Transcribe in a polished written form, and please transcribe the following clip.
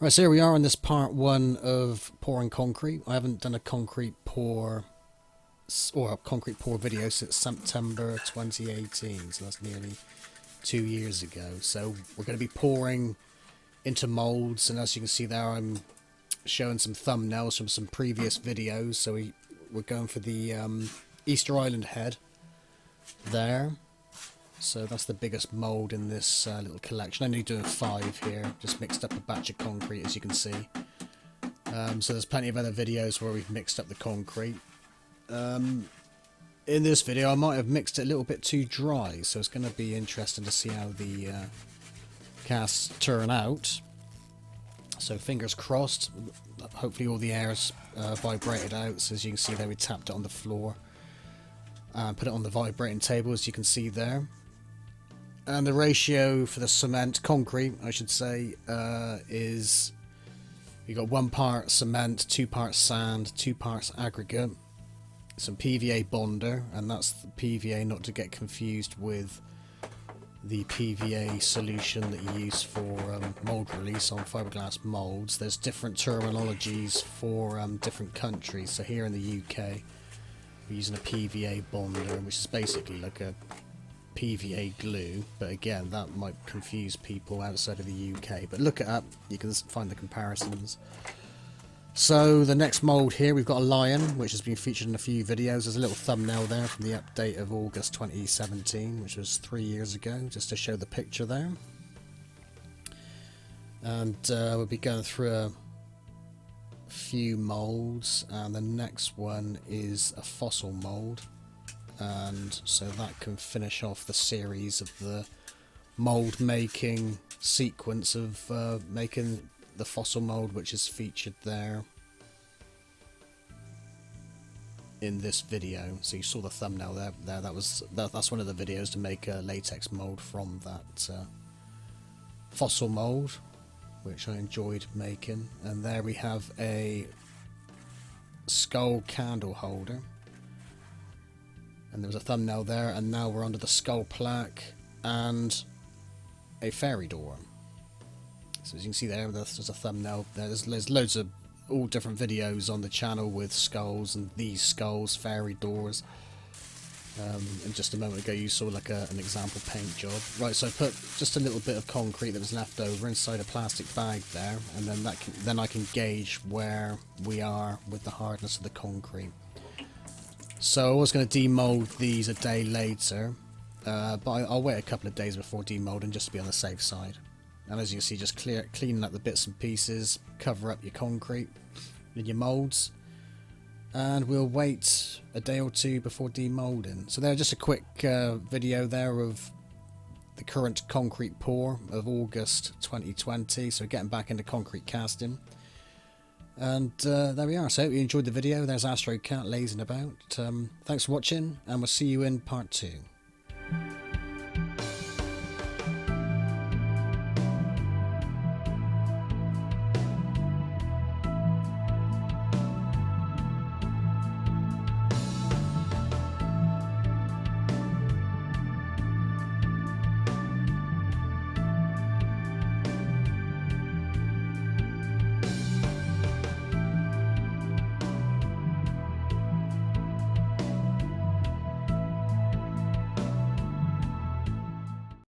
Right, so here we are on this part one of pouring concrete. I haven't done a concrete pour or a concrete pour video since September 2018, so that's nearly 2 years ago. So we're going to be pouring into molds, and as you can see there, I'm showing some thumbnails from some previous videos. So we're going for the Easter Island head there. So that's the biggest mould in this little collection. I'm only doing 5 here, just mixed up a batch of concrete, as you can see. So there's plenty of other videos where we've mixed up the concrete. In this video I might have mixed it a little bit too dry, so it's going to be interesting to see how the casts turn out. So fingers crossed, hopefully all the air's vibrated out. So as you can see there, we tapped it on the floor and put it on the vibrating table, as you can see there. And the ratio for the concrete, I should say, is you got 1 part cement, 2 parts sand, 2 parts aggregate, some PVA bonder, and that's the PVA not to get confused with the PVA solution that you use for mold release on fiberglass molds. There's different terminologies for different countries. So here in the UK, we're using a PVA bonder, which is basically like a PVA glue, but again that might confuse people outside of the UK, but look it up, you can find the comparisons. So the next mould here, we've got a lion, which has been featured in a few videos. There's a little thumbnail there from the update of August 2017, which was 3 years ago, just to show the picture there. And we'll be going through a few moulds, and the next one is a fossil mould. And so that can finish off the series of the mould making sequence of making the fossil mould, which is featured there in this video. So you saw the thumbnail there. That's one of the videos to make a latex mould from that fossil mould, which I enjoyed making. And there we have a skull candle holder. And there was a thumbnail there, and now we're under the skull plaque and a fairy door. So as you can see there, there's a thumbnail there. There's loads of all different videos on the channel with skulls and these skulls, fairy doors. And just a moment ago you saw like an example paint job. Right, so I put just a little bit of concrete that was left over inside a plastic bag there, and then I can gauge where we are with the hardness of the concrete. So I was going to demold these a day later, but I'll wait a couple of days before demolding just to be on the safe side. And as you can see, just cleaning up the bits and pieces, cover up your concrete in your molds, and we'll wait a day or two before demolding. So there's just a quick video there of the current concrete pour of August 2020, so getting back into concrete casting. And there we are. So I hope you enjoyed the video. There's Astro Cat lazing about. Thanks for watching, and we'll see you in part 2.